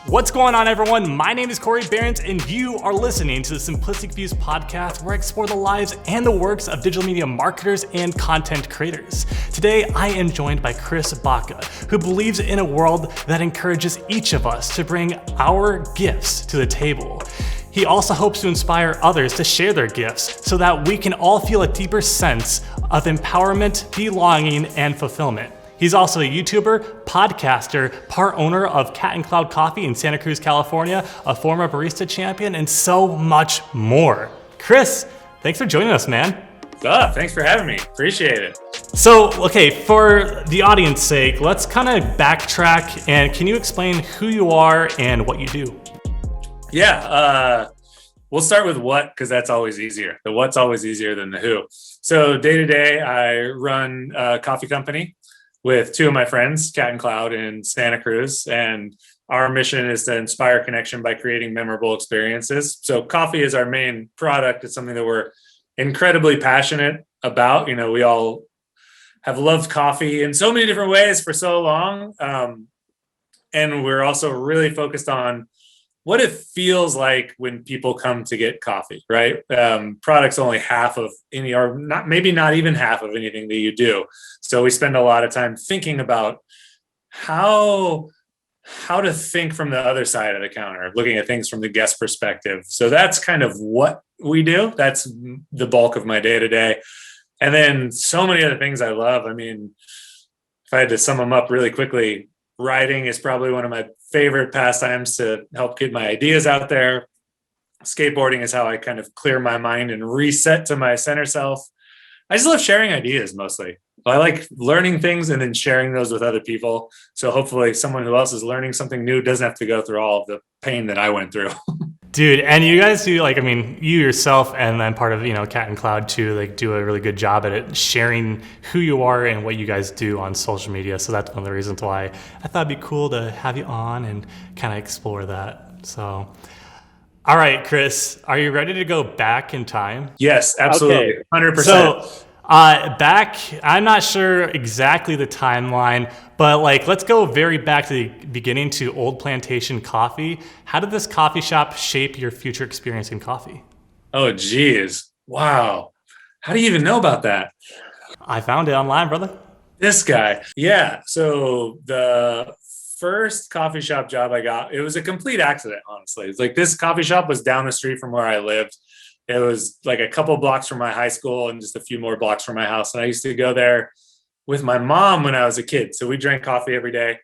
What's going on, everyone? My name is Corey Behrens, and you are listening to the Simplistic Views podcast, where I explore the lives and the works of digital media marketers and content creators. Today, I am joined by Chris Baca, who believes in a world that encourages each of us to bring our gifts to the table. He also hopes to inspire others to share their gifts so that we can all feel a deeper sense of empowerment, belonging, and fulfillment. He's also a YouTuber, podcaster, part owner of Cat & Cloud Coffee in Santa Cruz, California, a former Barista Champion, and so much more. Chris, thanks for joining us, man. Thanks for having me. Appreciate it. So, okay, for the audience's sake, let's kind of backtrack, and can you explain who you are and what you do? Yeah, we'll start with what, because that's always easier. The what's always easier than the who. So day to day, I run a coffee company with two of my friends, Cat and Cloud in Santa Cruz. And our mission is to inspire connection by creating memorable experiences. So coffee is our main product. It's something that we're incredibly passionate about. You know, we all have loved coffee in so many different ways for so long. And we're also really focused on what it feels like when people come to get coffee, right? Product's only half of any, or not, maybe not even half of anything that you do. So we spend a lot of time thinking about how to think from the other side of the counter, looking at things from the guest perspective. So that's kind of what we do. That's the bulk of my day to day. And then so many other things I love. I mean, if I had to sum them up really quickly, writing is probably one of my favorite pastimes to help get my ideas out there. Skateboarding is how I kind of clear my mind and reset to my center self. I just love sharing ideas mostly. I like learning things and then sharing those with other people. So hopefully someone who else is learning something new doesn't have to go through all of the pain that I went through. Dude, and you guys do, like, I mean, you yourself and then part of, you know, Cat and Cloud too, like, do a really good job at it, sharing who you are and what you guys do on social media. So that's one of the reasons why I thought it'd be cool to have you on and kind of explore that. So, all right, Chris, are you ready to go back in time? Yes, absolutely. Okay. 100%. So, back, I'm not sure exactly the timeline, but like, let's go very back to the beginning to old Plantation Coffee. How did this coffee shop shape your future experience in coffee? Oh, geez. Wow. How do you even know about that? I found it online, brother. This guy. Yeah. So the first coffee shop job I got, it was a complete accident, honestly. It's like this coffee shop was down the street from where I lived. It was like a couple blocks from my high school and just a few more blocks from my house. And I used to go there with my mom when I was a kid. So we drank coffee every day.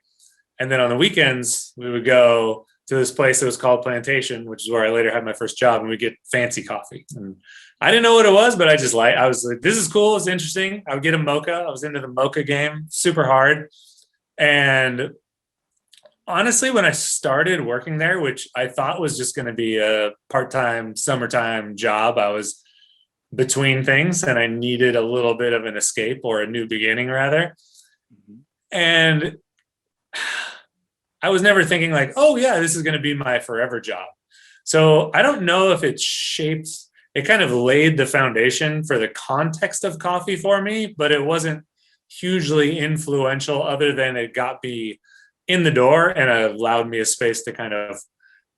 And then on the weekends, we would go to this place that was called Plantation, which is where I later had my first job, and we'd get fancy coffee. And I didn't know what it was, but I was like, this is cool. It's interesting. I would get a mocha. I was into the mocha game, super hard. And honestly, when I started working there, which I thought was just going to be a part-time summertime job, I was between things and I needed a little bit of an escape, or a new beginning rather. And I was never thinking like, oh yeah, this is going to be my forever job. So I don't know if it kind of laid the foundation for the context of coffee for me, but it wasn't hugely influential other than it got me in the door and allowed me a space to kind of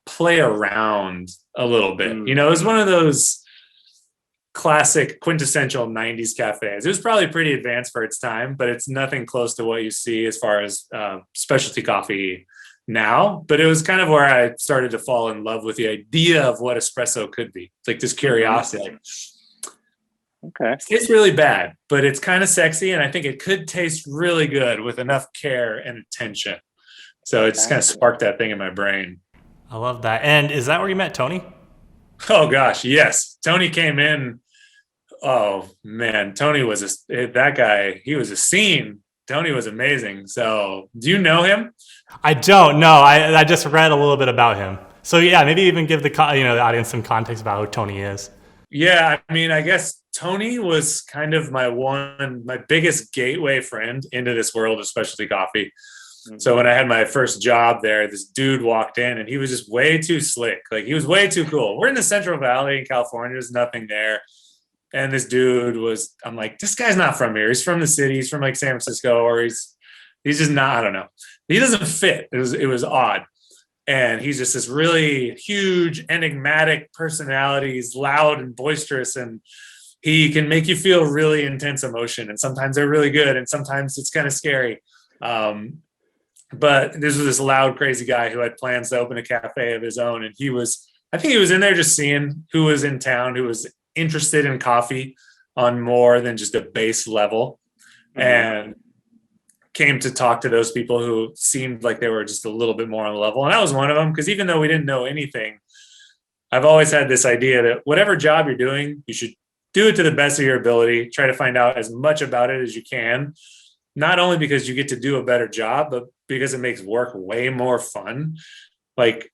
play around a little bit. You know, it was one of those classic quintessential 90s cafes. It was probably pretty advanced for its time, but it's nothing close to what you see as far as specialty coffee now. But it was kind of where I started to fall in love with the idea of what espresso could be. It's like this curiosity. Okay. It's really bad, but it's kind of sexy. And I think it could taste really good with enough care and attention. So it just kind of sparked that thing in my brain. I love that. And is that where you met Tony? Oh gosh, yes. Tony came in. Oh man, Tony was that guy. He was a scene. Tony was amazing. So do you know him? I don't know. I just read a little bit about him. So yeah, maybe even give the audience some context about who Tony is. Yeah, I mean, I guess Tony was kind of my biggest gateway friend into this world of specialty coffee. So when I had my first job there, this dude walked in and he was just way too slick. Like, he was way too cool. We're in the Central Valley in California. There's nothing there. And this dude I'm like, this guy's not from here. He's from the city. He's from like San Francisco, or he's just not, I don't know. He doesn't fit. It was odd. And he's just this really huge, enigmatic personality. He's loud and boisterous, and he can make you feel really intense emotion. And sometimes they're really good, and sometimes it's kind of scary. But this was this loud, crazy guy who had plans to open a cafe of his own. And I think he was in there just seeing who was in town, who was interested in coffee on more than just a base level. And came to talk to those people who seemed like they were just a little bit more on the level. And I was one of them, because even though we didn't know anything, I've always had this idea that whatever job you're doing, you should do it to the best of your ability. Try to find out as much about it as you can, not only because you get to do a better job, but because it makes work way more fun. Like,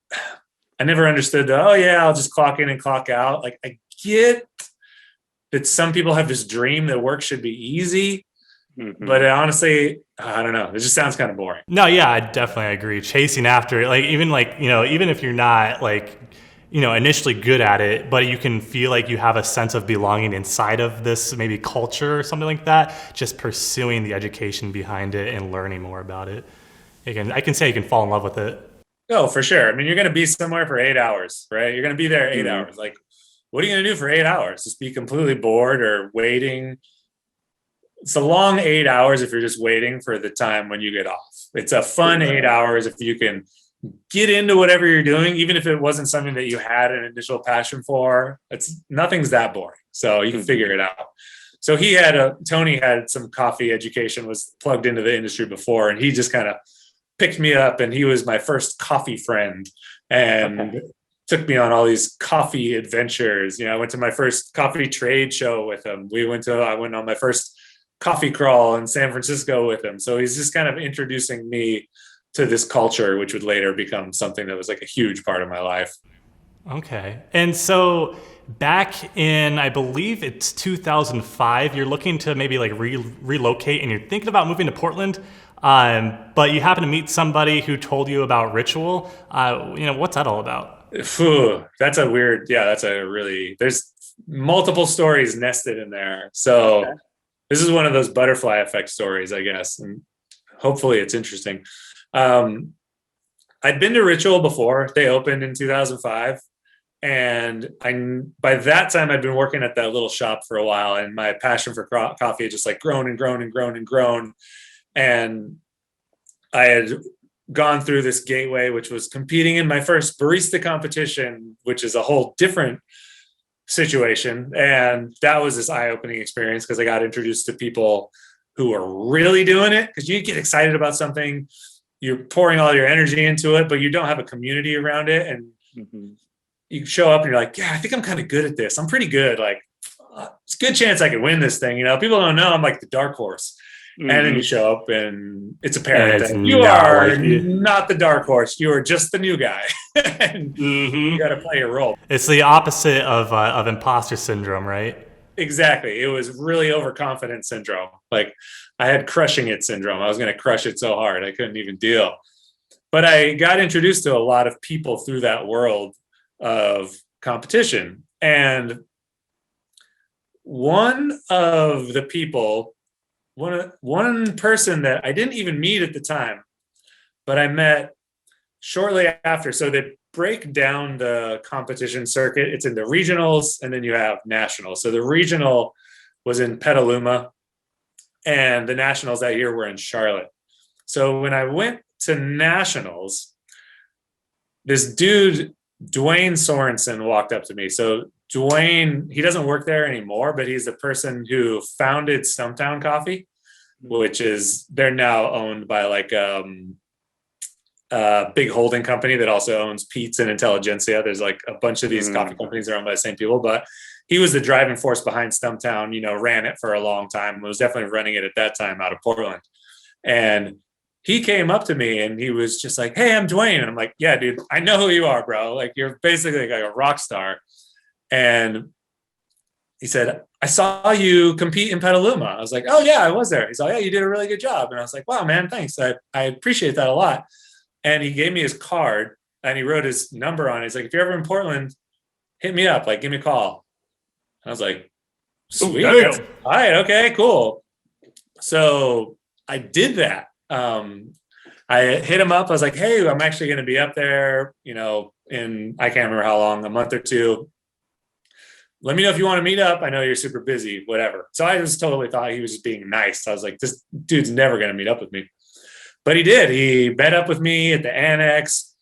I never understood I'll just clock in and clock out. Like, I get that some people have this dream that work should be easy. But honestly, I don't know. It just sounds kind of boring. No, yeah, I definitely agree. Chasing after it, even if you're not initially good at it, but you can feel like you have a sense of belonging inside of this maybe culture or something like that, just pursuing the education behind it and learning more about it. I can say you can fall in love with it. Oh, for sure. I mean, you're going to be somewhere for 8 hours, right? You're going to be there 8 hours. Like, what are you going to do for 8 hours? Just be completely bored or waiting? It's a long 8 hours if you're just waiting for the time when you get off. It's a fun 8 hours if you can get into whatever you're doing, even if it wasn't something that you had an initial passion for. Nothing's that boring. So you can figure it out. So Tony had some coffee education, was plugged into the industry before, and he just kind of picked me up, and he was my first coffee friend and took me on all these coffee adventures. I went to my first coffee trade show with him. I went on my first coffee crawl in San Francisco with him. So he's just kind of introducing me to this culture, which would later become something that was like a huge part of my life. Okay. And so back in, I believe it's 2005, you're looking to maybe like relocate, and you're thinking about moving to Portland. But you happen to meet somebody who told you about Ritual. What's that all about? That's there's multiple stories nested in there. So this is one of those butterfly effect stories, I guess, and hopefully it's interesting. I'd been to Ritual before. They opened in 2005. And by that time, I'd been working at that little shop for a while, and my passion for coffee had just like grown and grown and grown and grown. And I had gone through this gateway, which was competing in my first barista competition, which is a whole different situation. And that was this eye-opening experience, because I got introduced to people who are really doing it. Because you get excited about something, you're pouring all your energy into it, but you don't have a community around it. And you show up and you're like, yeah, I think I'm kind of good at this. I'm pretty good. Like, it's a good chance I could win this thing. People don't know I'm like the dark horse. And then you show up and it's apparent that you are not the dark horse. You are just the new guy. And you got to play your role. It's the opposite of imposter syndrome, right? Exactly. It was really overconfident syndrome. Like, I had crushing it syndrome. I was going to crush it so hard I couldn't even deal. But I got introduced to a lot of people through that world of competition. And one of the people, one person that I didn't even meet at the time, but I met shortly after. So they break down the competition circuit. It's in the regionals, and then you have nationals. So the regional was in Petaluma, and the nationals that year were in Charlotte. So when I went to nationals, this dude, Dwayne Sorensen, walked up to me. So Dwayne, he doesn't work there anymore, but he's the person who founded Stumptown Coffee, which is, they're now owned by like a big holding company that also owns Pete's and Intelligentsia. There's like a bunch of these coffee companies that are owned by the same people, but he was the driving force behind Stumptown, ran it for a long time, was definitely running it at that time out of Portland. And he came up to me and he was just like, hey, I'm Dwayne. And I'm like, yeah, dude, I know who you are, bro. Like, you're basically like a rock star. And he said, I saw you compete in Petaluma. I was like, oh yeah, I was there. He's like, yeah, you did a really good job. And I was like, wow, man, thanks. I appreciate that a lot. And he gave me his card and he wrote his number on it. He's like, if you're ever in Portland, hit me up, like, give me a call. I was like, sweet. All right. Okay, cool. So I did that. I I hit him up. I was like, hey, I'm actually going to be up there, in, I can't remember how long, a month or two. Let me know if you want to meet up. I know you're super busy, whatever. So I just totally thought he was just being nice. I was like, this dude's never going to meet up with me. But he did. He met up with me at the Annex,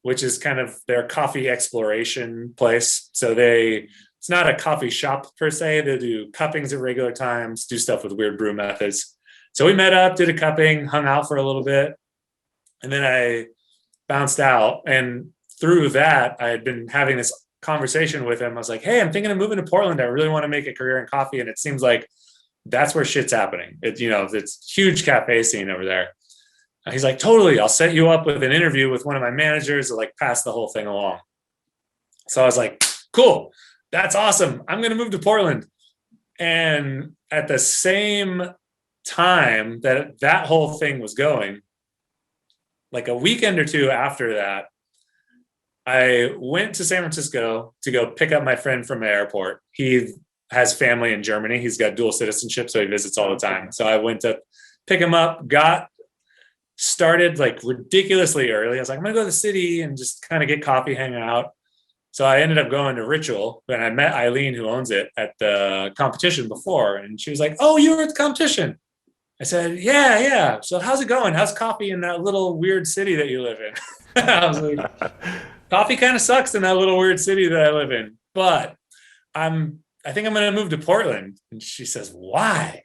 which is kind of their coffee exploration place. So it's not a coffee shop per se. They do cuppings at regular times, do stuff with weird brew methods. So we met up, did a cupping, hung out for a little bit. And then I bounced out. And through that, I had been having this conversation with him. I was like, hey, I'm thinking of moving to Portland. I really want to make a career in coffee. And it seems like that's where shit's happening. It's huge cafe scene over there. He's like, totally. I'll set you up with an interview with one of my managers to like pass the whole thing along. So I was like, cool. That's awesome. I'm going to move to Portland. And at the same time that whole thing was going, like a weekend or two after that, I went to San Francisco to go pick up my friend from the airport. He has family in Germany. He's got dual citizenship, so he visits all the time. So I went to pick him up, got started like ridiculously early. I was like, I'm going to go to the city and just kind of get coffee, hang out. So I ended up going to Ritual, and I met Eileen, who owns it, at the competition before. And she was like, oh, you were at the competition. I said, yeah. So how's it going? How's coffee in that little weird city that you live in? I was like, coffee kind of sucks in that little weird city that I live in, but I think I'm going to move to Portland. And she says, why? I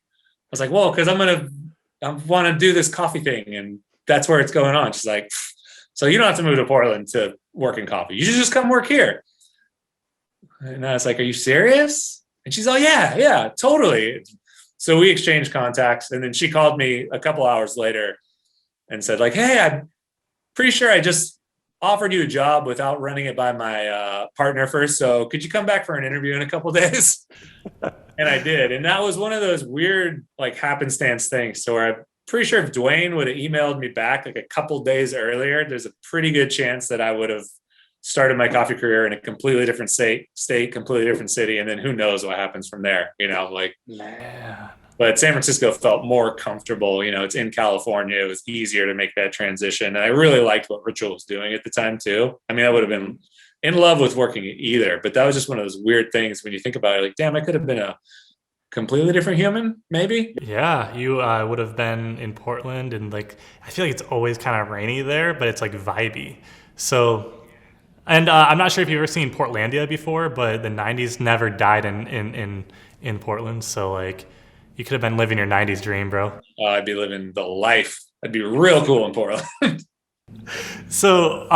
was like, well, because I want to do this coffee thing, and that's where it's going on. She's like, so you don't have to move to Portland to work in coffee. You should just come work here. And I was like, are you serious? And she's like, yeah, totally. So we exchanged contacts, and then she called me a couple hours later and said like, hey, I'm pretty sure I just offered you a job without running it by my partner first. So could you come back for an interview in a couple of days? And I did. And that was one of those weird like happenstance things. So I'm pretty sure if Dwayne would have emailed me back like a couple days earlier, there's a pretty good chance that I would have started my coffee career in a completely different state, completely different city. And then who knows what happens from there, Man. But San Francisco felt more comfortable. It's in California. It was easier to make that transition. And I really liked what Ritual was doing at the time too. I mean, I would have been in love with working at either, but that was just one of those weird things when you think about it, like, damn, I could have been a completely different human, maybe. Yeah, you would have been in Portland, and like, I feel like it's always kind of rainy there, but it's like vibey. So, and I'm not sure if you've ever seen Portlandia before, but the 90s never died in Portland. So like, you could have been living your 90s dream, bro. I'd be living the life. I'd be real cool in Portland. So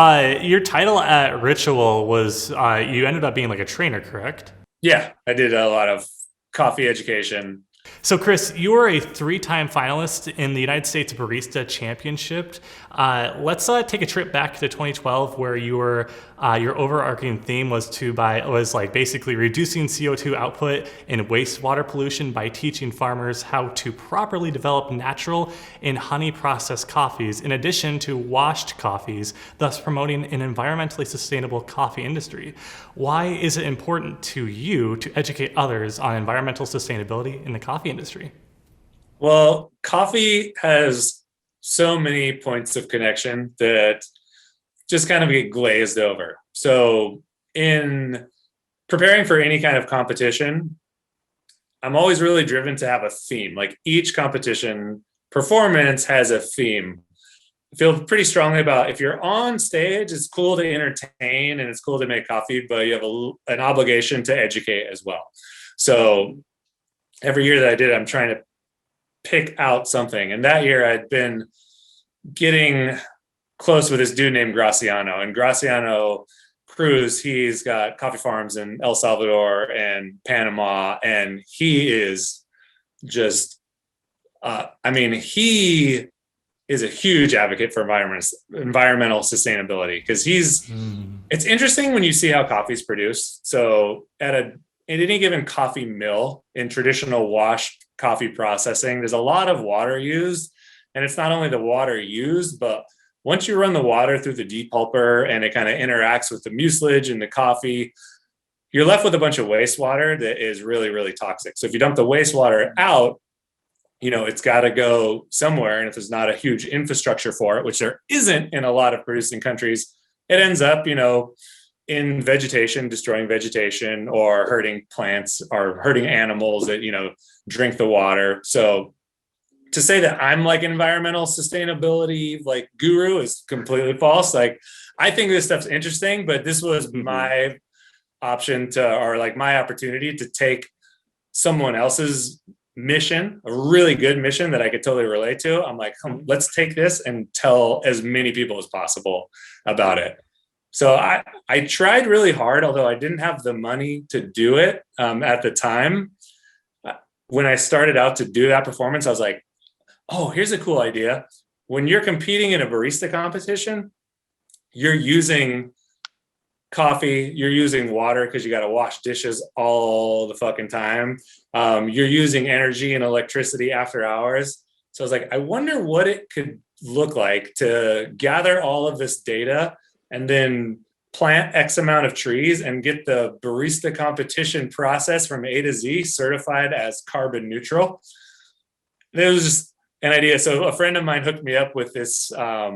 your title at Ritual was, you ended up being like a trainer, correct? Yeah, I did a lot of coffee education. So Chris, you were a 3-time finalist in the United States Barista Championship. Let's take a trip back to 2012, where you were your overarching theme was basically reducing CO2 output and wastewater pollution by teaching farmers how to properly develop natural and honey processed coffees, in addition to washed coffees, thus promoting an environmentally sustainable coffee industry. Why is it important to you to educate others on environmental sustainability in the coffee industry? Well, coffee has so many points of connection that just kind of get glazed over. So in preparing for any kind of competition, I'm always really driven to have a theme. Like each competition performance has a theme. I feel pretty strongly about if you're on stage, it's cool to entertain and it's cool to make coffee, but you have an obligation to educate as well. So every year that I did, I'm trying to pick out something. And that year I'd been getting close with this dude named Graciano. And Graciano Cruz, he's got coffee farms in El Salvador and Panama. And he is just, he is a huge advocate for environmental sustainability, because it's interesting when you see how coffee is produced. So at any given coffee mill in traditional wash coffee processing, there's a lot of water used. And it's not only the water used, but once you run the water through the depulper and it kind of interacts with the mucilage and the coffee, you're left with a bunch of wastewater that is really, really toxic. So if you dump the wastewater out, it's got to go somewhere. And if there's not a huge infrastructure for it, which there isn't in a lot of producing countries, it ends up, in vegetation, destroying vegetation or hurting plants or hurting animals that, drink the water. So to say that I'm like environmental sustainability, like guru is completely false. Like, I think this stuff's interesting, but this was my option or like my opportunity to take someone else's mission, a really good mission that I could totally relate to. I'm like, let's take this and tell as many people as possible about it. So I tried really hard, although I didn't have the money to do it at the time. When I started out to do that performance, I was like, oh, here's a cool idea. When you're competing in a barista competition, you're using coffee, you're using water because you got to wash dishes all the fucking time. You're using energy and electricity after hours. So I was like, I wonder what it could look like to gather all of this data and then plant X amount of trees and get the barista competition process from A to Z certified as carbon neutral. And it was just an idea. So a friend of mine hooked me up with this. I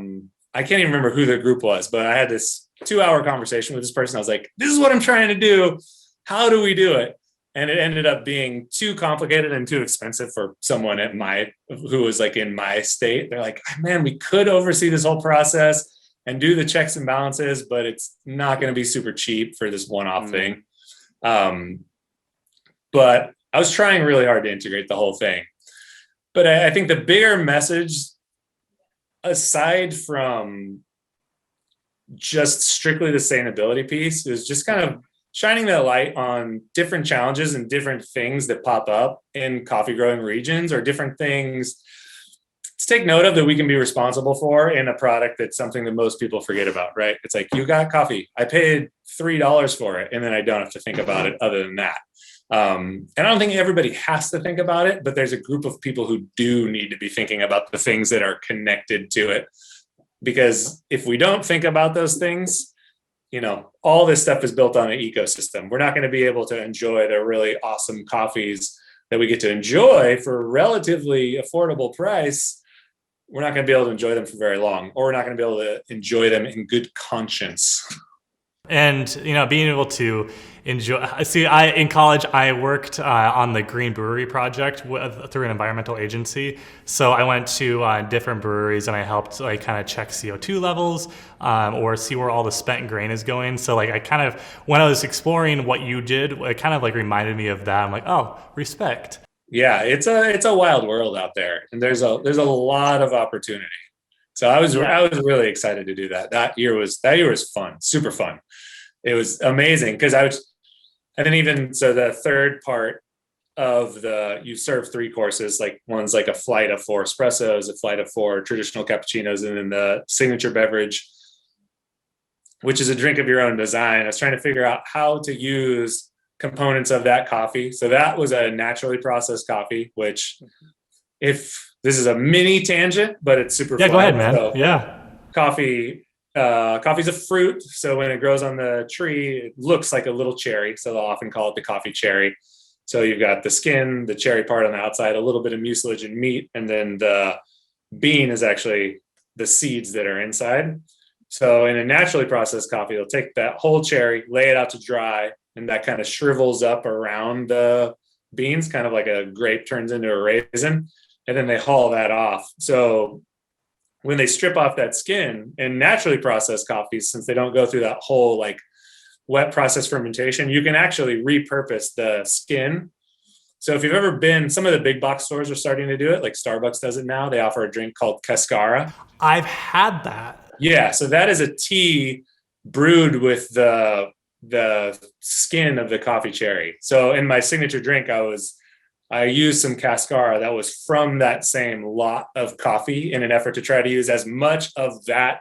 can't even remember who the group was, but I had this 2-hour conversation with this person. I was like, this is what I'm trying to do. How do we do it? And it ended up being too complicated and too expensive for someone who was like in my state. They're like, man, we could oversee this whole process and do the checks and balances, but it's not going to be super cheap for this one-off thing. But I was trying really hard to integrate the whole thing. But I think the bigger message, aside from just strictly the sustainability piece, is just kind of shining that light on different challenges and different things that pop up in coffee growing regions, or different things to take note of that we can be responsible for in a product that's something that most people forget about, right? It's like, you got coffee, I paid $3 for it, and then I don't have to think about it other than that. And I don't think everybody has to think about it, but there's a group of people who do need to be thinking about the things that are connected to it. Because if we don't think about those things, all this stuff is built on an ecosystem. We're not going to be able to enjoy the really awesome coffees that we get to enjoy for a relatively affordable price. We're not going to be able to enjoy them for very long, or we're not going to be able to enjoy them in good conscience. And, being able to enjoy, in college, I worked on the Green Brewery project through an environmental agency. So I went to different breweries and I helped kind of check CO2 levels or see where all the spent grain is going. So I kind of, when I was exploring what you did, it kind of reminded me of that. I'm like, oh, respect. Yeah, it's a wild world out there, and there's a lot of opportunity. So I was really excited to do that. That year was fun, super fun. It was amazing because the third part of you serve 3 courses. Like, one's like a flight of 4 espressos, a flight of 4 traditional cappuccinos, and then the signature beverage, which is a drink of your own design. I was trying to figure out how to use components of that coffee. So that was a naturally processed coffee, which, if this is a mini tangent, but it's super fun. Go ahead, man. So, yeah. Coffee's a fruit. So when it grows on the tree, it looks like a little cherry. So they'll often call it the coffee cherry. So you've got the skin, the cherry part on the outside, a little bit of mucilage and meat. And then the bean is actually the seeds that are inside. So in a naturally processed coffee, they'll take that whole cherry, lay it out to dry, and that kind of shrivels up around the beans, kind of like a grape turns into a raisin. And then they haul that off. So when they strip off that skin in naturally processed coffees, since they don't go through that whole wet process fermentation, you can actually repurpose the skin. So if you've ever been, some of the big box stores are starting to do it, like Starbucks does it now. They offer a drink called Cascara. I've had that. Yeah. So that is a tea brewed with the skin of the coffee cherry. So in my signature drink, I used some Cascara that was from that same lot of coffee in an effort to try to use as much of that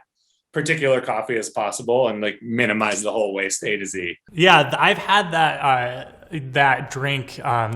particular coffee as possible and minimize the whole waste A to Z. Yeah, I've had that drink. I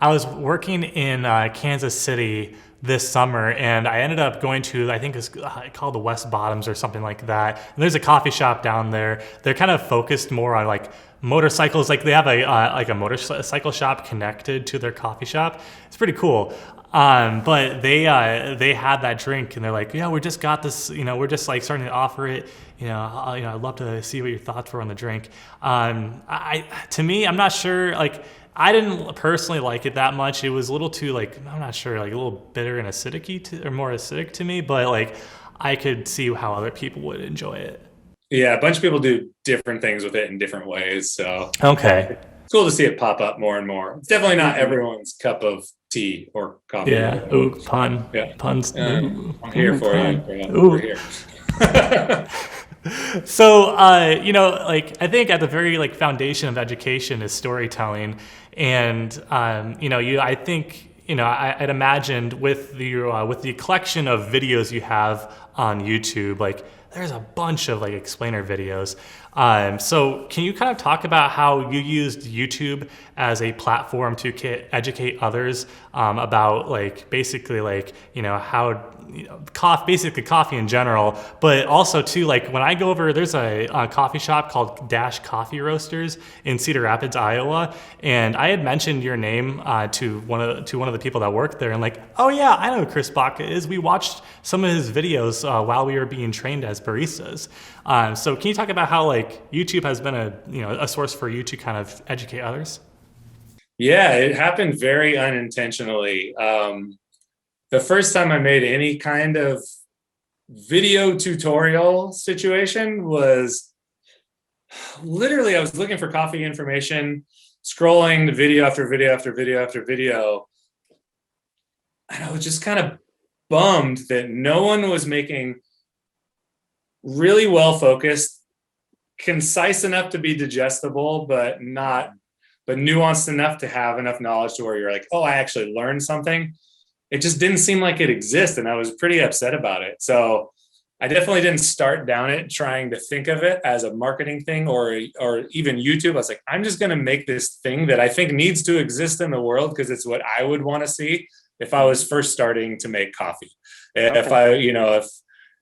was working in Kansas City this summer, and I ended up going to, I think it's called the West Bottoms or something like that. And there's a coffee shop down there. They're kind of focused more on motorcycles. They have a motorcycle shop connected to their coffee shop. It's pretty cool. But they had that drink and they're like, yeah, we just got this, we're just like starting to offer it. I'd love to see what your thoughts were on the drink. To me, I'm not sure, like, I didn't personally like it that much. It was a little too, like, I'm not sure, like a little bitter and acidic or more acidic to me, but like I could see how other people would enjoy it. Yeah, a bunch of people do different things with it in different ways. So Okay. it's cool to see it pop up more and more. It's definitely not everyone's cup of tea or coffee. Yeah. Ooh, pun. Yeah. Puns. I'm here for pun. you. Ooh. We're here. So, like I think at the very like foundation of education is storytelling, and I think I'd imagined with the collection of videos you have on YouTube, like there's a bunch of like explainer videos. So can you kind of talk about how you used YouTube as a platform to educate others about like basically like how coffee in general, but also too like when I go over, there's a coffee shop called Dash Coffee Roasters in Cedar Rapids, Iowa, and I had mentioned your name to one of the people that worked there, and like, oh yeah, I know who Chris Baca is. We watched some of his videos while we were being trained as baristas. So can you talk about how like YouTube has been a source for you to kind of educate others? Yeah, it happened very unintentionally. The first time I made any kind of video tutorial situation was literally I was looking for coffee information, scrolling the video after video after video after video. And I was just kind of bummed that no one was making really well focused, concise enough to be digestible, but nuanced enough to have enough knowledge to where you're like, oh, I actually learned something. It just didn't seem like it existed, and I was pretty upset about it. So I definitely didn't start down it trying to think of it as a marketing thing or even YouTube. I was like, I'm just going to make this thing that I think needs to exist in the world because it's what I would want to see if I was first starting to make coffee. Okay.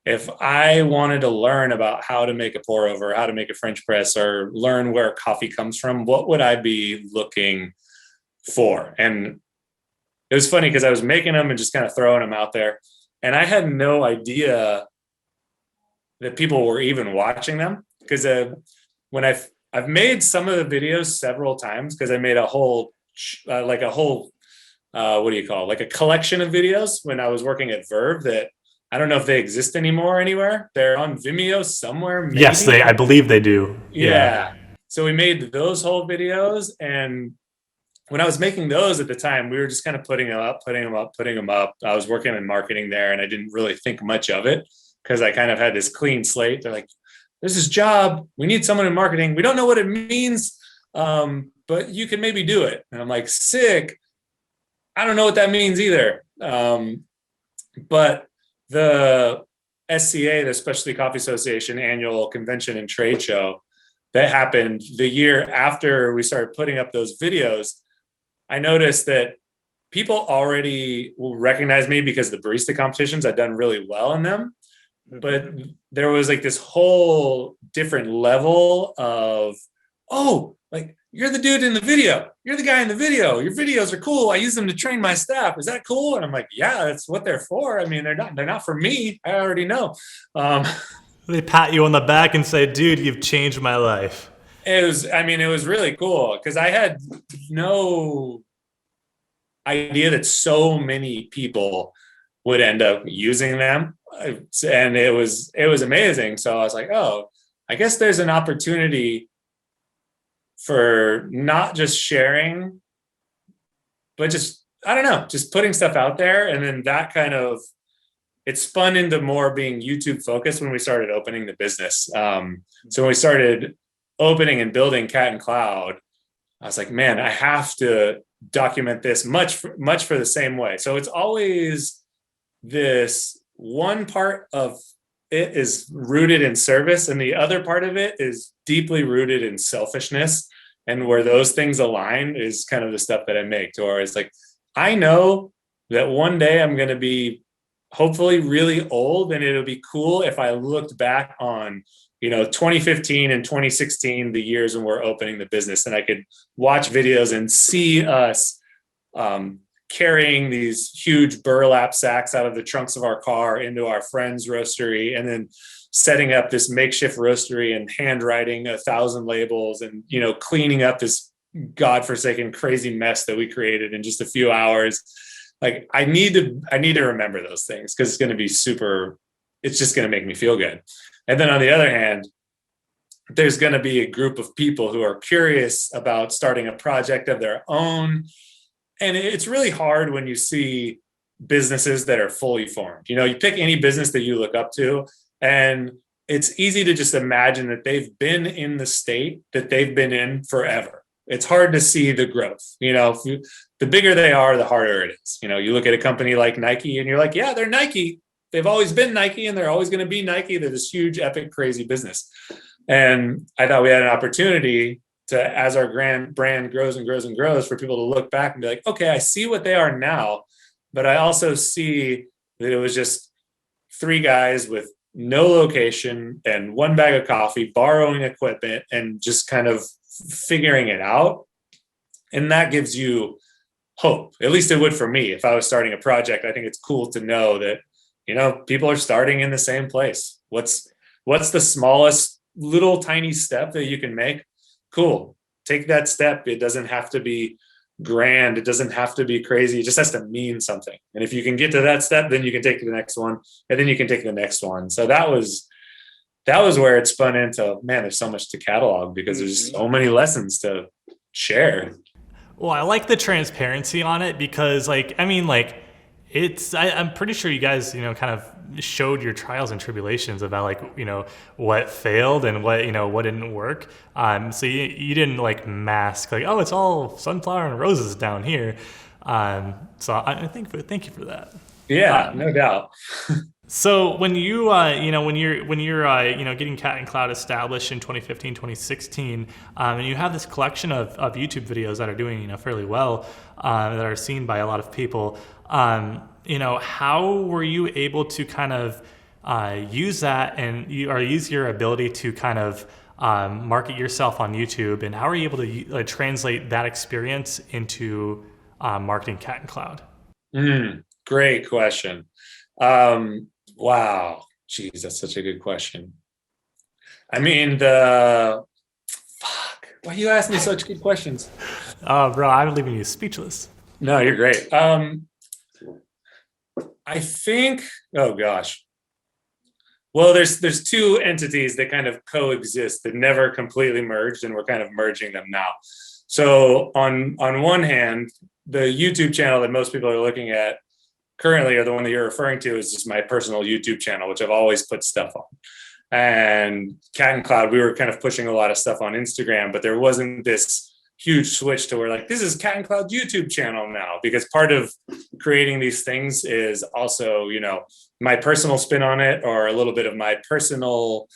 If I wanted to learn about how to make a pour over, how to make a French press, or learn where coffee comes from, what would I be looking for? And it was funny because I was making them and just kind of throwing them out there. And I had no idea that people were even watching them. Because when I've made some of the videos several times, because I made a whole what do you call it? Like a collection of videos when I was working at Verve that I don't know if they exist anymore anywhere. They're on Vimeo somewhere. Maybe. Yes, I believe they do. Yeah. So we made those whole videos, and when I was making those at the time, we were just kind of putting them up. I was working in marketing there, and I didn't really think much of it because I kind of had this clean slate. They're like, there's this job. We need someone in marketing. We don't know what it means, but you can maybe do it. And I'm like, sick. I don't know what that means either. But the SCA, the Specialty Coffee Association annual convention and trade show that happened the year after we started putting up those videos, I noticed that people already will recognize me because the barista competitions, I've done really well in them. But there was like this whole different level of, oh, like you're the dude in the video. You're the guy in the video. Your videos are cool. I use them to train my staff. Is that cool? And I'm like, yeah, that's what they're for. I mean, they're not for me. I already know. They pat you on the back and say, dude, you've changed my life. It was really cool because I had no idea that so many people would end up using them. And it was amazing. So I was like, oh, I guess there's an opportunity for not just sharing, but just, I don't know, just putting stuff out there. And then that kind of, it spun into more being YouTube focused when we started opening the business. So when we started opening and building Cat and Cloud, I was like, man, I have to document this much for the same way. So it's always this one part of it is rooted in service, and the other part of it is deeply rooted in selfishness. And where those things align is kind of the stuff that I make, or it's like, I know that one day I'm going to be hopefully really old, and it'll be cool if I looked back on 2015 and 2016, the years when we're opening the business, and I could watch videos and see us carrying these huge burlap sacks out of the trunks of our car into our friend's roastery, and then setting up this makeshift roastery and handwriting 1,000 labels and, cleaning up this godforsaken crazy mess that we created in just a few hours. Like I need to remember those things because it's going to be it's just going to make me feel good. And then on the other hand, there's going to be a group of people who are curious about starting a project of their own. And it's really hard when you see businesses that are fully formed. You pick any business that you look up to, and it's easy to just imagine that they've been in the state that they've been in forever. It's hard to see the growth. The bigger they are, the harder it is. You look at a company like Nike and you're like, yeah, they're Nike. They've always been Nike and they're always going to be Nike. They're this huge, epic, crazy business. And I thought we had an opportunity to, as our brand grows and grows and grows, for people to look back and be like, okay, I see what they are now, but I also see that it was just 3 guys with no location and 1 bag of coffee, borrowing equipment and just kind of figuring it out. And that gives you hope. At least it would for me. If I was starting a project, I think it's cool to know that, people are starting in the same place. What's the smallest little tiny step that you can make? Cool. Take that step. It doesn't have to be grand. It doesn't have to be crazy. It just has to mean something. And if you can get to that step, then you can take the next one, and then you can take the next one. So that was where it spun into, man, there's so much to catalog because there's so many lessons to share. Well, I like the transparency on it because I'm pretty sure you guys, kind of showed your trials and tribulations about what failed and what didn't work. So you didn't mask oh, it's all sunflower and roses down here. So I think thank you for that. Yeah, no doubt. So when you when you're getting Cat and Cloud established in 2015, 2016, and you have this collection of YouTube videos that are doing fairly well, that are seen by a lot of people, how were you able to kind of use that and use your ability to kind of market yourself on YouTube, and how are you able to translate that experience into marketing Cat and Cloud? Great question. Wow. Geez, that's such a good question. I mean, why you ask me such good questions? Bro, I'm leaving you speechless. No, you're great. I think, oh gosh. Well, there's 2 entities that kind of coexist that never completely merged, and we're kind of merging them now. So on one hand, the YouTube channel that most people are looking at currently, or the one that you're referring to, is just my personal YouTube channel, which I've always put stuff on. And Cat and Cloud, we were kind of pushing a lot of stuff on Instagram, but there wasn't this huge switch to where this is Cat and Cloud YouTube channel now, because part of creating these things is also, my personal spin on it, or a little bit of my personal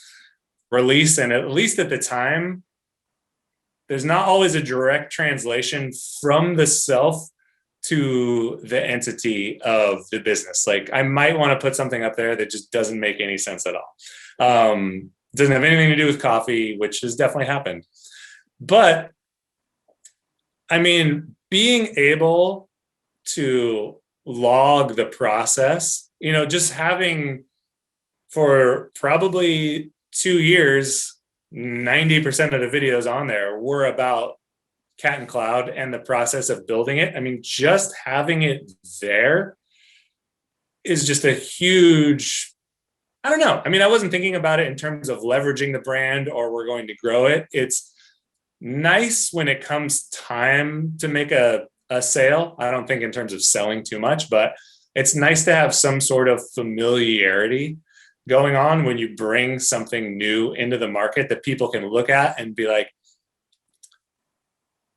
release. And at least at the time, there's not always a direct translation from the self to the entity of the business. I might want to put something up there that just doesn't make any sense at all. Doesn't have anything to do with coffee, which has definitely happened. But I mean, being able to log the process, just having for probably 2 years, 90% of the videos on there were about Cat and Cloud and the process of building it. I mean, just having it there is just a huge, I don't know. I mean, I wasn't thinking about it in terms of leveraging the brand or we're going to grow it. It's nice when it comes time to make a sale. I don't think in terms of selling too much, but it's nice to have some sort of familiarity going on when you bring something new into the market that people can look at and be like,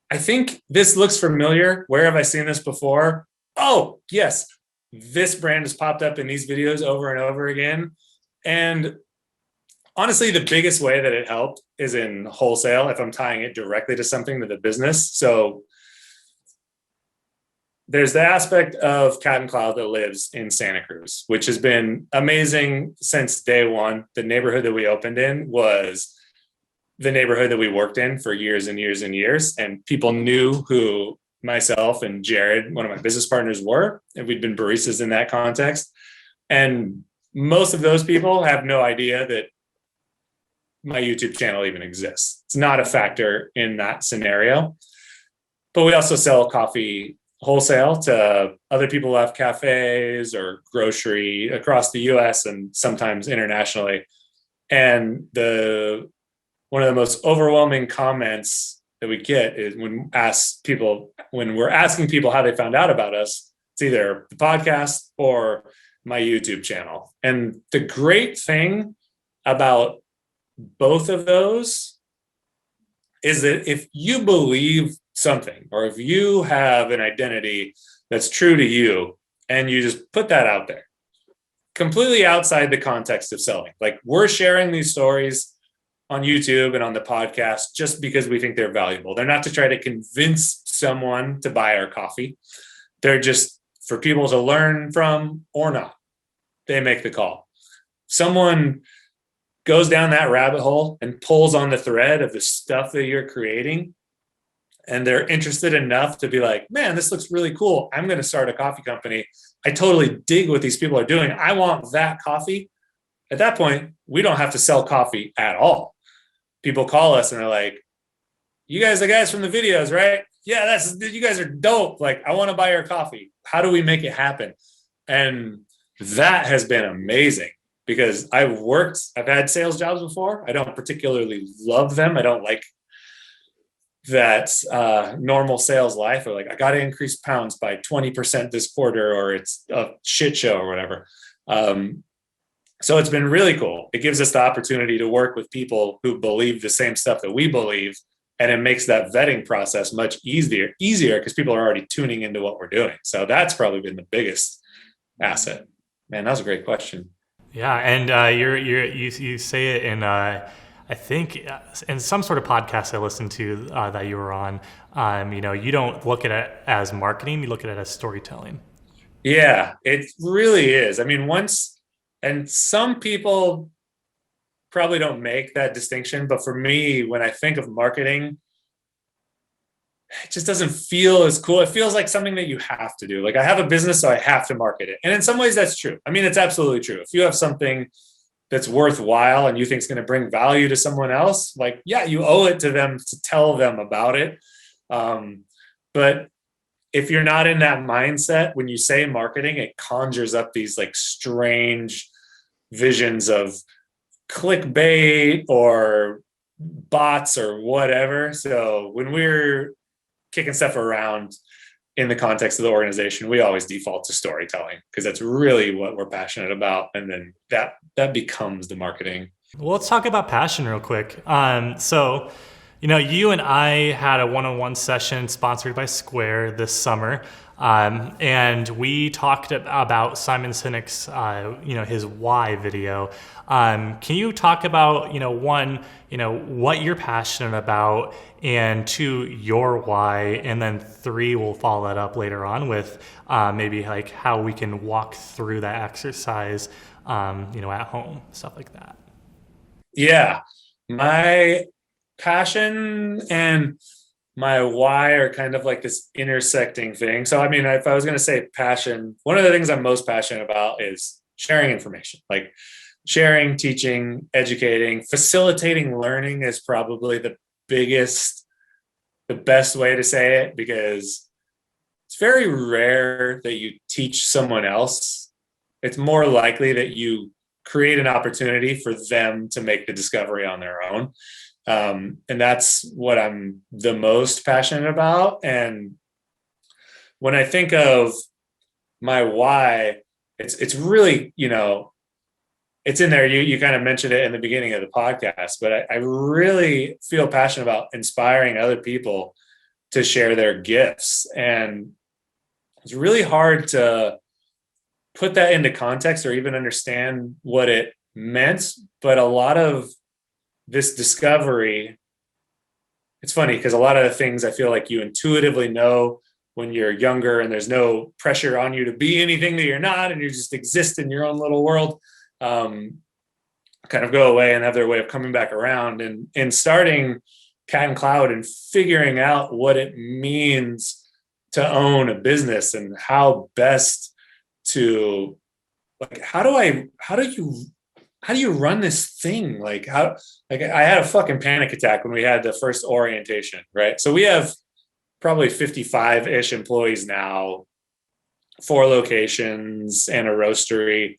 I think this looks familiar. Where have I seen this before? Oh, yes. This brand has popped up in these videos over and over again. And honestly, the biggest way that it helped is in wholesale, if I'm tying it directly to something, to the business. So there's the aspect of Cat and Cloud that lives in Santa Cruz, which has been amazing since day one. The neighborhood that we opened in was the neighborhood that we worked in for years and years and years. And people knew who myself and Jared, one of my business partners, were, and we'd been baristas in that context. And most of those people have no idea that my YouTube channel even exists. It's not a factor in that scenario. But we also sell coffee wholesale to other people who have cafes or grocery across the US and sometimes internationally. And one of the most overwhelming comments that we get is when we're asking people how they found out about us, it's either the podcast or my YouTube channel. And the great thing about both of those is that if you believe something, or if you have an identity that's true to you and you just put that out there, completely outside the context of selling, like we're sharing these stories on YouTube and on the podcast just because we think they're valuable. They're not to try to convince someone to buy our coffee. They're just for people to learn from or not. They make the call. Someone goes down that rabbit hole and pulls on the thread of the stuff that you're creating, and they're interested enough to be like, man, this looks really cool. I'm going to start a coffee company. I totally dig what these people are doing. I want that coffee. At that point, we don't have to sell coffee at all. People call us and they're like, you guys are the guys from the videos, right? Yeah, you guys are dope. Like, I want to buy your coffee. How do we make it happen? And that has been amazing because I've had sales jobs before. I don't particularly love them. I don't like that normal sales life, or like, I got to increase pounds by 20% this quarter, or it's a shit show or whatever. So it's been really cool. It gives us the opportunity to work with people who believe the same stuff that we believe. And it makes that vetting process much easier because people are already tuning into what we're doing. So that's probably been the biggest asset. Man, that was a great question. Yeah. And you say it in, I think in some sort of podcast I listened to that you were on, you don't look at it as marketing, you look at it as storytelling. Yeah, it really is. I mean, and some people probably don't make that distinction, but for me, when I think of marketing, it just doesn't feel as cool. It feels like something that you have to do. Like, I have a business, so I have to market it. And in some ways that's true. I mean, it's absolutely true. If you have something that's worthwhile and you think is going to bring value to someone else, like, yeah, you owe it to them to tell them about it. But if you're not in that mindset, when you say marketing, it conjures up these like strange visions of clickbait or bots or whatever. So when we're kicking stuff around in the context of the organization, we always default to storytelling because that's really what we're passionate about. And then that becomes the marketing. Well, let's talk about passion real quick. So, you and I had a one-on-one session sponsored by Square this summer. And we talked about Simon Sinek's, his why video. Can you talk about, one, what you're passionate about, and two, your why, and then three, we'll follow that up later on with maybe like how we can walk through that exercise, at home, stuff like that. Yeah, my passion and my why are kind of like this intersecting thing. So, I mean, if I was going to say passion, one of the things I'm most passionate about is sharing information, like sharing, teaching, educating, facilitating learning is probably the best way to say it, because it's very rare that you teach someone else. It's more likely that you create an opportunity for them to make the discovery on their own. And that's what I'm the most passionate about. And when I think of my why, it's really, it's in there. You kind of mentioned it in the beginning of the podcast, but I really feel passionate about inspiring other people to share their gifts. And it's really hard to put that into context or even understand what it meant. But a lot of this discovery, it's funny because a lot of the things I feel like you intuitively know when you're younger and there's no pressure on you to be anything that you're not, and you just exist in your own little world, kind of go away and have their way of coming back around. And starting Cat and Cloud and figuring out what it means to own a business and how best to, like, how do you run this thing? Like, like I had a fucking panic attack when we had the first orientation, right? So we have probably 55-ish employees now, 4 locations and a roastery,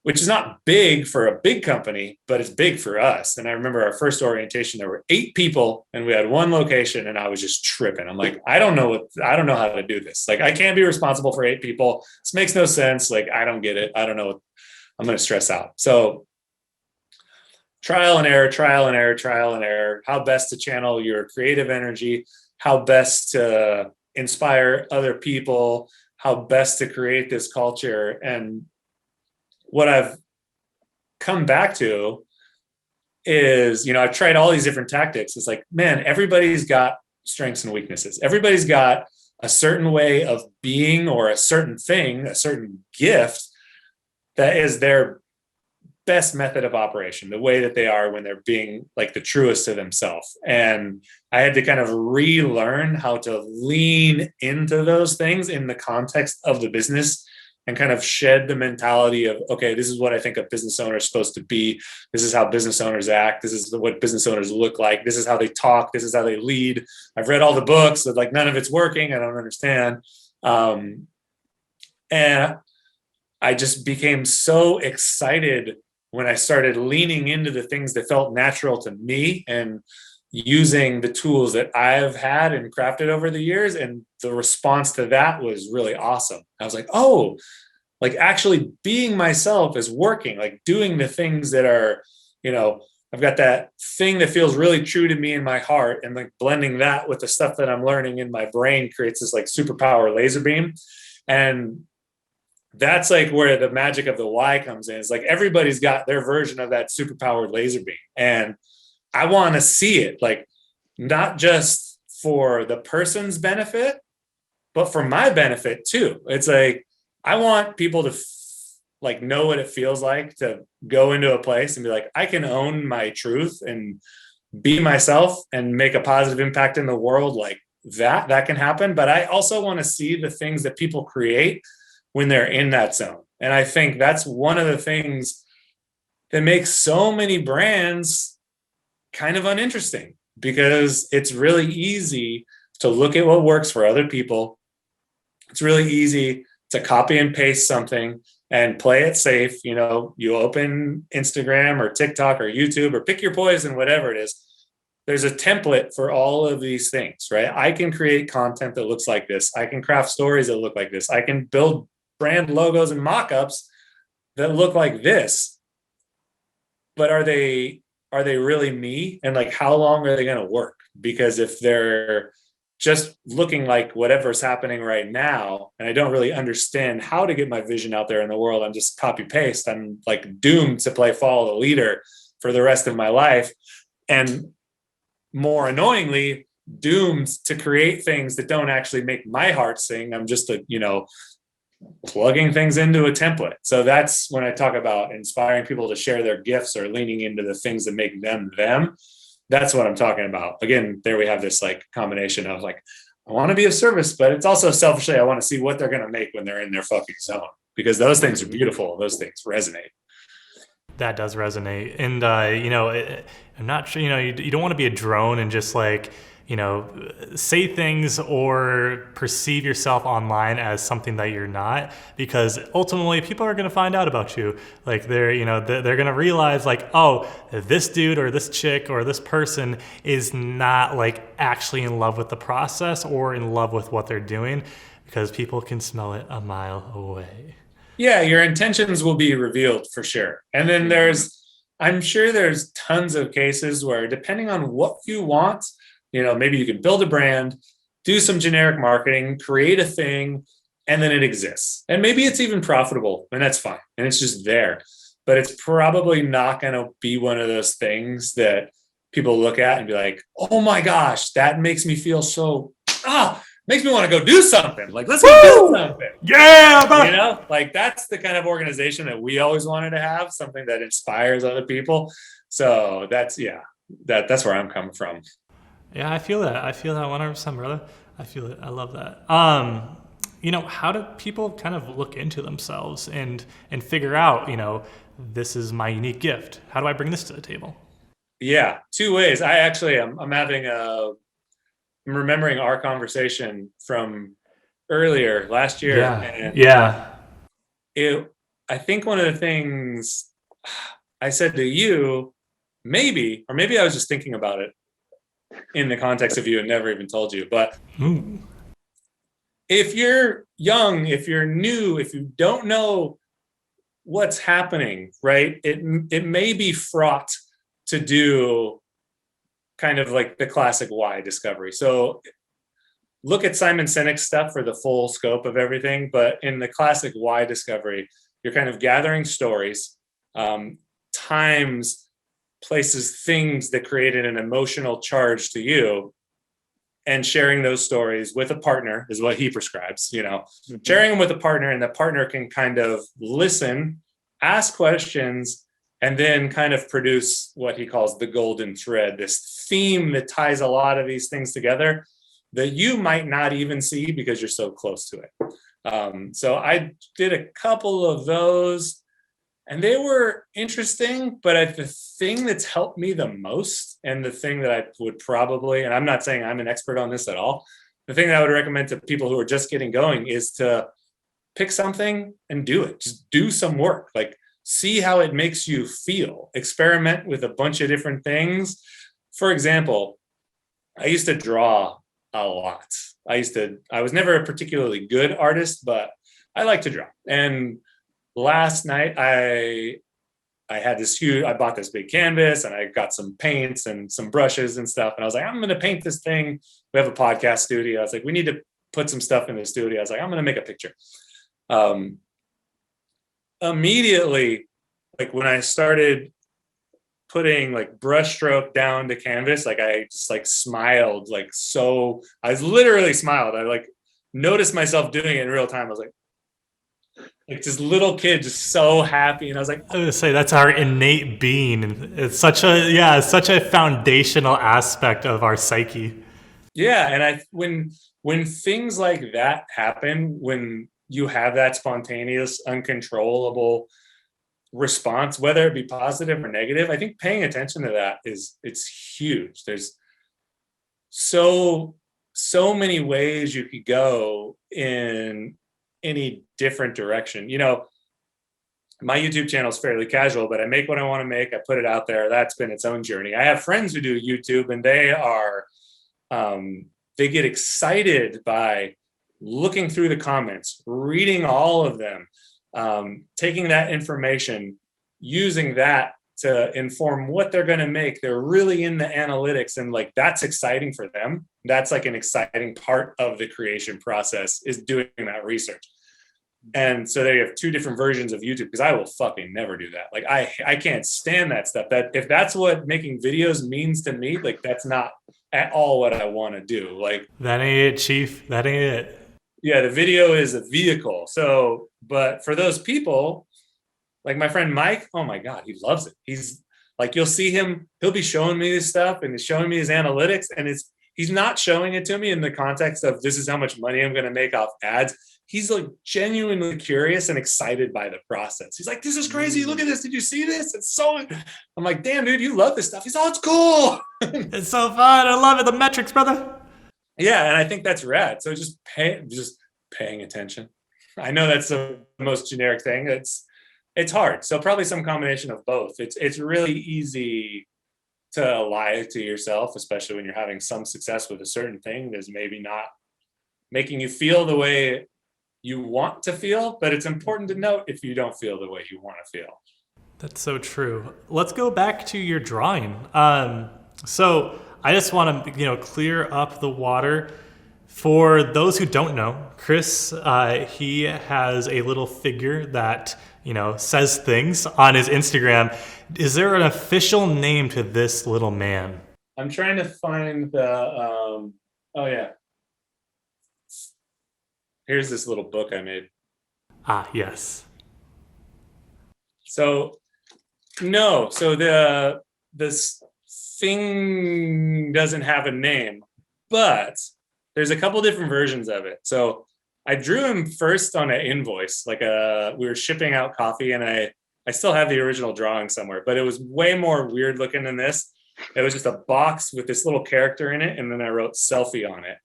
which is not big for a big company, but it's big for us. And I remember our first orientation, there were 8 people and we had 1 location, and I was just tripping. I'm like, I don't know how to do this. Like, I can't be responsible for 8 people. This makes no sense. Like, I don't get it. I don't know. I'm going to stress out. So trial and error, how best to channel your creative energy, how best to inspire other people, how best to create this culture. And what I've come back to is, I've tried all these different tactics. It's like, man, everybody's got strengths and weaknesses. Everybody's got a certain way of being, or a certain thing, a certain gift that is their best method of operation, the way that they are when they're being like the truest to themselves. And I had to kind of relearn how to lean into those things in the context of the business, and kind of shed the mentality of, okay, this is what I think a business owner is supposed to be. This is how business owners act. This is what business owners look like. This is how they talk. This is how they lead. I've read all the books, but like none of it's working. I don't understand. And I just became so excited when I started leaning into the things that felt natural to me and using the tools that I've had and crafted over the years. And the response to that was really awesome. I was like, oh, like actually being myself is working, like doing the things that are, I've got that thing that feels really true to me in my heart, and like blending that with the stuff that I'm learning in my brain creates this like superpower laser beam. And that's like where the magic of the why comes in. It's like everybody's got their version of that superpowered laser beam. And I want to see it, like, not just for the person's benefit, but for my benefit too. It's like, I want people to like know what it feels like to go into a place and be like, I can own my truth and be myself and make a positive impact in the world. Like that can happen. But I also want to see the things that people create when they're in that zone. And I think that's one of the things that makes so many brands kind of uninteresting, because it's really easy to look at what works for other people. It's really easy to copy and paste something and play it safe. You open Instagram or TikTok or YouTube or pick your poison, whatever it is. There's a template for all of these things, right? I can create content that looks like this. I can craft stories that look like this. I can build brand logos and mock-ups that look like this. But are they really me? And like, how long are they going to work? Because if they're just looking like whatever's happening right now, and I don't really understand how to get my vision out there in the world, I'm just copy paste. I'm like doomed to play follow the leader for the rest of my life. And more annoyingly, doomed to create things that don't actually make my heart sing. I'm just plugging things into a template. So that's when I talk about inspiring people to share their gifts or leaning into the things that make them. That's what I'm talking about. Again, there we have this like combination of like, I want to be of service, but it's also selfishly, I want to see what they're going to make when they're in their fucking zone, because those things are beautiful. Those things resonate. That does resonate. And, I'm not sure, you don't want to be a drone and just like, say things or perceive yourself online as something that you're not, because ultimately people are going to find out about you. Like they're going to realize like, oh, this dude or this chick or this person is not like actually in love with the process or in love with what they're doing, because people can smell it a mile away. Yeah, your intentions will be revealed for sure. And then I'm sure there's tons of cases where, depending on what you want, maybe you can build a brand, do some generic marketing, create a thing, and then it exists. And maybe it's even profitable, and that's fine. And it's just there. But it's probably not going to be one of those things that people look at and be like, oh my gosh, that makes me feel so, makes me want to go do something. Like, let's go build something. Yeah. Like that's the kind of organization that we always wanted to have, something that inspires other people. So that's where I'm coming from. Yeah, I feel that 100%, brother. I feel it. I love that. How do people kind of look into themselves and figure out, this is my unique gift. How do I bring this to the table? Yeah, two ways. I'm remembering our conversation from earlier last year. Yeah. I think one of the things I said to you, maybe I was just thinking about it in the context of you and never even told you, but if you're young, if you're new, if you don't know what's happening, right, it may be fraught to do kind of like the classic why discovery. So look at Simon Sinek's stuff for the full scope of everything, but in the classic why discovery, you're kind of gathering stories, times, places, things that created an emotional charge to you, and sharing those stories with a partner is what he prescribes, sharing them with a partner, and the partner can kind of listen, ask questions, and then kind of produce what he calls the golden thread, this theme that ties a lot of these things together that you might not even see because you're so close to it. So I did a couple of those and they were interesting, but the thing that's helped me the most, and the thing that I would probably, and I'm not saying I'm an expert on this at all, the thing that I would recommend to people who are just getting going is to pick something and do it. Just do some work. Like, see how it makes you feel. Experiment with a bunch of different things. For example, I used to draw a lot. I was never a particularly good artist, but I like to draw. And last night I bought this big canvas and I got some paints and some brushes and stuff. And I was like, I'm going to paint this thing. We have a podcast studio. I was like, we need to put some stuff in the studio. I was like, I'm going to make a picture. Immediately, like when I started putting like brush stroke down to canvas, like I just like smiled, like, so I literally smiled. I like noticed myself doing it in real time. I was like this little kid just so happy. And I was like, I was gonna say that's our innate being. It's such a foundational aspect of our psyche. Yeah. And when things like that happen, when you have that spontaneous, uncontrollable response, whether it be positive or negative, I think paying attention to that it's huge. There's so many ways you could go in any different direction. My YouTube channel is fairly casual, but I make what I want to make. I put it out there. That's been its own journey. I have friends who do YouTube, and they get excited by looking through the comments, reading all of them, taking that information, using that to inform what they're going to make. They're really in the analytics, and like that's exciting for them. That's like an exciting part of the creation process, is doing that research. And so they have two different versions of YouTube, because I will fucking never do that. Like I can't stand that stuff. That if that's what making videos means to me, like that's not at all what I want to do. Like, that ain't it, Chief. That ain't it. Yeah, the video is a vehicle. So, but for those people, like my friend Mike, oh my God, he loves it. He's like, you'll see him, he'll be showing me this stuff and he's showing me his analytics, and he's not showing it to me in the context of this is how much money I'm going to make off ads. He's like genuinely curious and excited by the process. He's like, this is crazy. Look at this. Did you see this? It's so, I'm like, damn, dude, you love this stuff. He's like, oh, it's cool. It's so fun. I love it. The metrics, brother. Yeah. And I think that's rad. So just paying attention. I know that's the most generic thing. It's hard. So probably some combination of both. It's really easy to lie to yourself, especially when you're having some success with a certain thing that's maybe not making you feel the way you want to feel, but it's important to note if you don't feel the way you want to feel. That's so true. Let's go back to your drawing. So I just want to, clear up the water. For those who don't know, Chris, he has a little figure that, says things on his Instagram. Is there an official name to this little man? I'm trying to find the, oh yeah. Here's this little book I made. Ah, yes. So, no. So this thing doesn't have a name, but there's a couple different versions of it. So I drew him first on an invoice, like we were shipping out coffee, and I still have the original drawing somewhere, but it was way more weird looking than this. It was just a box with this little character in it, and then I wrote selfie on it.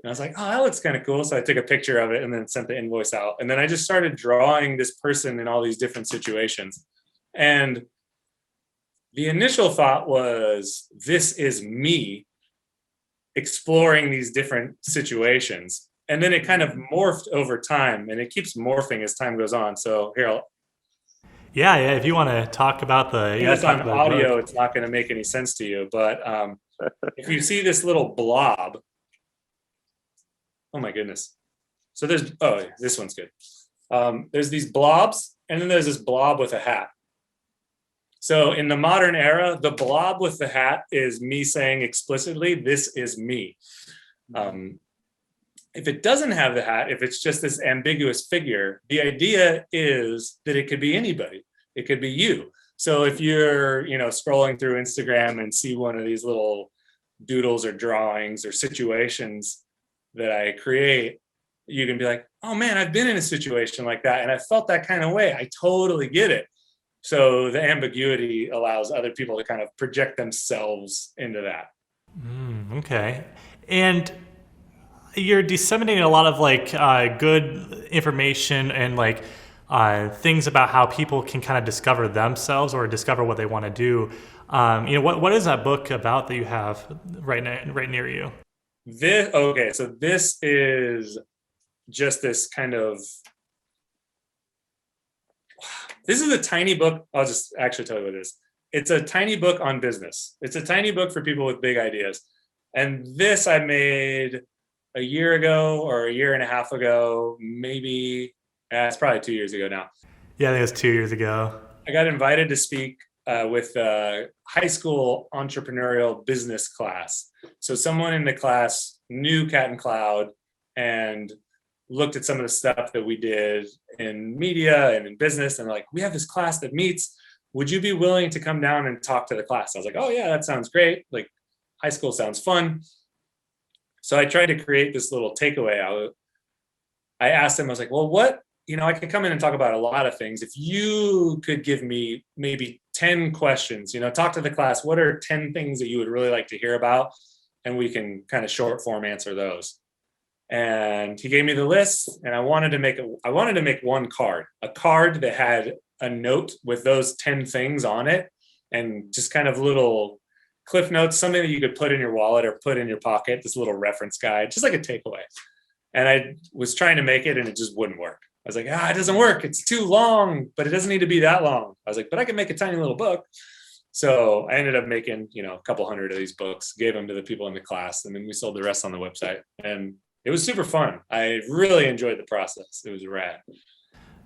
And I was like, oh, that looks kind of cool. So I took a picture of it and then sent the invoice out. And then I just started drawing this person in all these different situations. And the initial thought was, this is me exploring these different situations. And then it kind of morphed over time, and it keeps morphing as time goes on. So here, yeah. If you want to talk about it's on audio, it's not going to make any sense to you. But if you see this little blob, oh my goodness. So this one's good. There's these blobs, and then there's this blob with a hat. So in the modern era, the blob with the hat is me saying explicitly, this is me. If it doesn't have the hat, if it's just this ambiguous figure, the idea is that it could be anybody. It could be you. So if you're, scrolling through Instagram and see one of these little doodles or drawings or situations that I create, you can be like, oh man, I've been in a situation like that, and I felt that kind of way. I totally get it. So the ambiguity allows other people to kind of project themselves into that. Okay. And you're disseminating a lot of good information and things about how people can kind of discover themselves or discover what they want to do. What is that book about that you have right near you? So this is just this kind of, this is a tiny book. I'll just actually tell you what it is. It's a tiny book on business. It's a tiny book for people with big ideas. And this I made a year ago or a year and a half ago, maybe. It's probably 2 years ago now. Yeah, I think it was 2 years ago. I got invited to speak with a high school entrepreneurial business class. So someone in the class knew Cat and Cloud and looked at some of the stuff that we did in media and in business, and like, we have this class that meets. Would you be willing to come down and talk to the class? I was like, oh yeah, that sounds great. Like, high school sounds fun. So I tried to create this little takeaway out. I asked him, I was like, well, I could come in and talk about a lot of things. If you could give me maybe 10 questions, talk to the class, what are 10 things that you would really like to hear about? And we can kind of short form answer those. And he gave me the list, and I wanted to make one card, a card that had a note with those 10 things on it, and just kind of little cliff notes, something that you could put in your wallet or put in your pocket, this little reference guide, just like a takeaway. And I was trying to make it, and it just wouldn't work. I was like, it doesn't work. It's too long, but it doesn't need to be that long. I was like, but I can make a tiny little book. So I ended up making, a couple hundred of these books, gave them to the people in the class, and then we sold the rest on the website. And it was super fun. I really enjoyed the process. It was rad.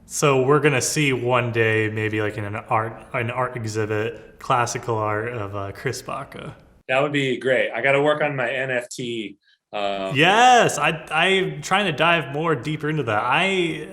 So we're going to see one day, maybe like in an art exhibit, classical art of Chris Baca. That would be great. I got to work on my NFT. Yes, I'm trying to dive more deeper into that. I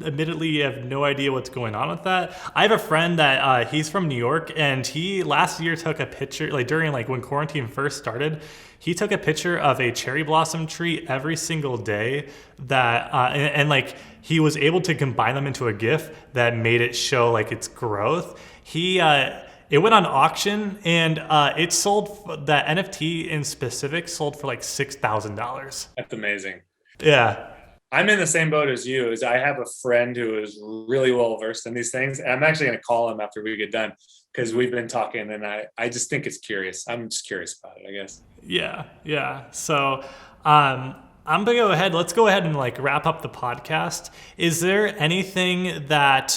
admittedly have no idea what's going on with that. I have a friend that he's from New York, and he last year took a picture, during when quarantine first started, he took a picture of a cherry blossom tree every single day that, and he was able to combine them into a GIF that made it show its growth. It went on auction, and it sold, that NFT in specific sold for $6,000. That's amazing. Yeah. I'm in the same boat as you. I have a friend who is really well versed in these things. And I'm actually going to call him after we get done, because we've been talking, and I just think it's curious. I'm just curious about it, I guess. Yeah. So I'm going to go ahead. Let's go ahead and wrap up the podcast. Is there anything that,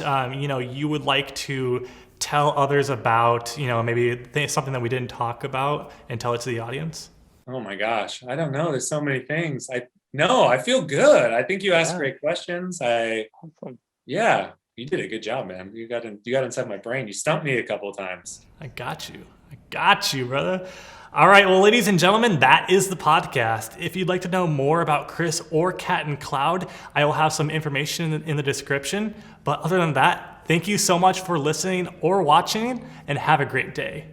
you would like to tell others about, maybe something that we didn't talk about, and tell it to the audience? Oh my gosh. I don't know. There's so many things. I feel good. I think you asked great questions. Yeah, you did a good job, man. You got inside my brain. You stumped me a couple of times. I got you, brother. All right. Well, ladies and gentlemen, that is the podcast. If you'd like to know more about Chris or Cat and Cloud, I will have some information in the description. But other than that, thank you so much for listening or watching, and have a great day.